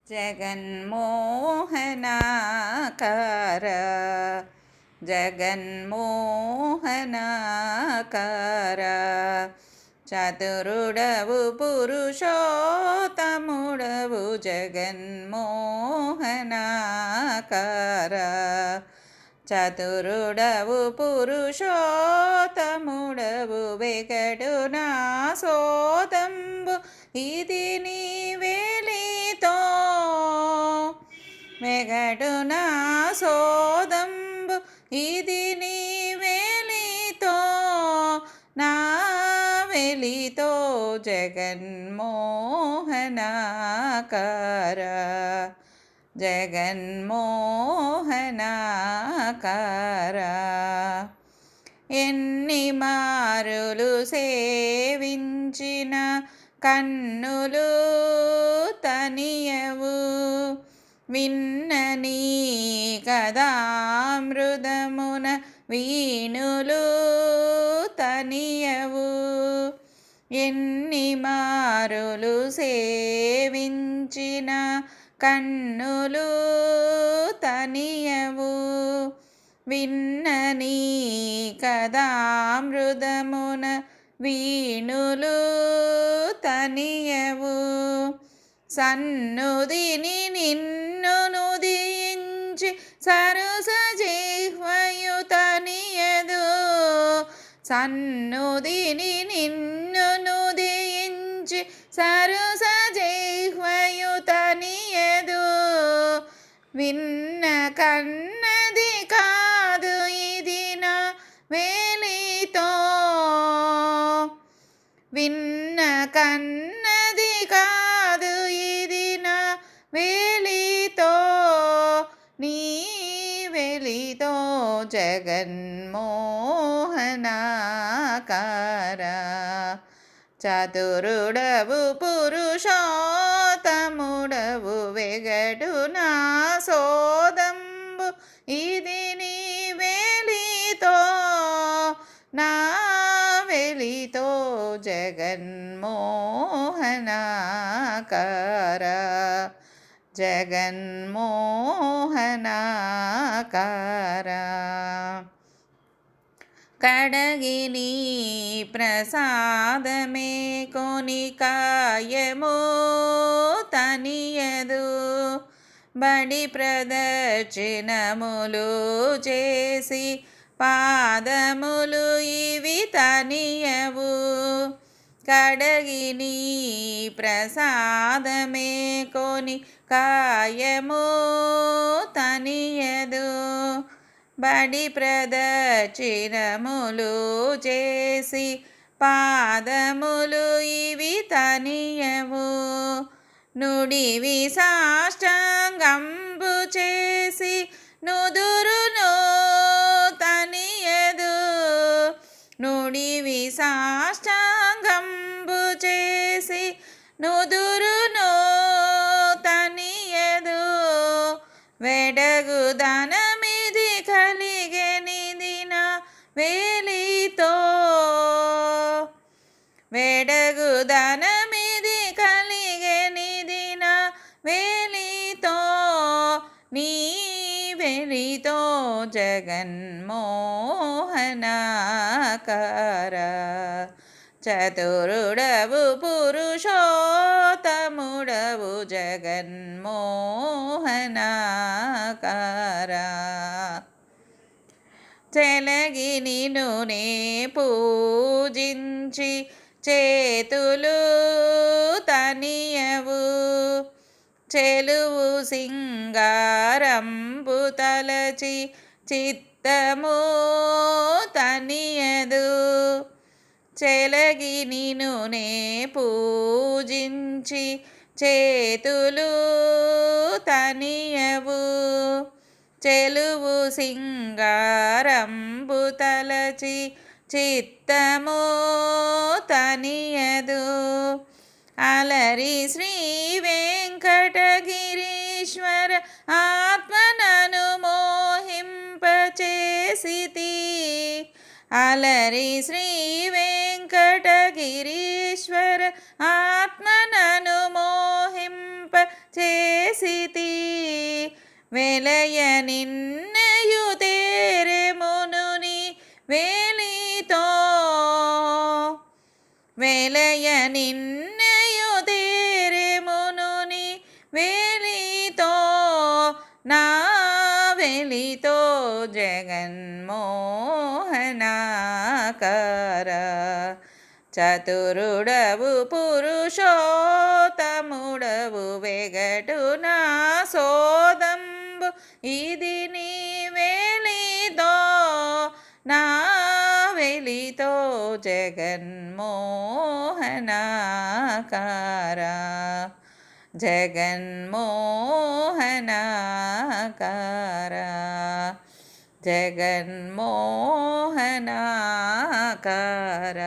జగన్మోహనాకార జగన్మోహనాకార చతురుడవు పురుషోత్తముడవు జగన్మోహనాకార చతురుడవు పురుషోత్తముడవు వెగడు నా సోదంబు ఇది నీ వేలితో వెగడు నా సోదంబు ఇది నీ వేలితో నా వెలితో జగన్మోహనాకార జగన్మోహనాకార ఎన్ని మారులు సేవించిన కన్నులు తనియవు విన్ననీ కదామృతమున వీణులు తనియవు ఎన్ని మారులు సేవించిన కన్నులు తనియవు విన్ననీ కదామృతమున వీణులు తనియవు సన్నుదిని నిన్ను నుదించి సరస జిహ్వయు తనియదు సన్నుదిని నిన్ను నుదించి సరస జిహ్వయు తనియదు విన్న కన్నది కాదు ఇది నా వేలితో విన్న కన్నది కాదు ఇది నా వేలితో నీ వెలితో జగన్మోహనాకార చతురుడవు పురుషోత్తముడవు వెగడు నా సోదంబు ఇది నీ వేలితో నా వెలితో జగన్మోహనాకార జగన్మోహనాకార కడగిని ప్రసాదమే కొని కాయము తనియదు బడి ప్రదర్శనములు చేసి పాదములు ఇవి తనియవు కడగిని ప్రసాదమే కొని కాయము తనియదు బడి ప్రదర్శనములు చేసి పాదములు ఇవి తనియవు నుడివి సాష్టాంగంబు చేసి నుదురును తనియదు నుడివి సాష్టాంగంబు చేసి నుదురును తనియదు వెడగు ధనమిది కలిగెనిది నా వేలితో వెడగు ధనమిది కలిగెనిది నా వేలితో నీ వెలితో జగన్మోహనాకార చతురుడవు పురుషోత్తముడవు జగన్మోహనాకార చెలగి నిన్ను నే పూజించి చేతులు తనియవు చెలువు సింగారంబు తలచి చిత్తము తనియదు చెలగి నిన్ను నే పూజించి చేతులు తనియవు చెలువు సింగారంబు తలచి చిత్తము తనియదు అలరి శ్రీ వెంకటగిరీశ్వర ఆత్మనను మోహింపచేసితి అలరి శ్రీ వెంకటగిరీశ్వర ఆత్మనను మోహింపచేసితి వెలసితి వెలయ నిన్నయు తేరెమునుని వేలితో వెలయ నిన్నయు తేరెమునుని వేలితో నా వెలితో జగన్మోహనాకార చతురుడవు పురుషోత్తముడవు వెగటు నా సోదంబు ఇది నీ వెలితో నా వెలితో జగన్మోహనాకార జగన్మోహనాకార జగన్మోహనాకార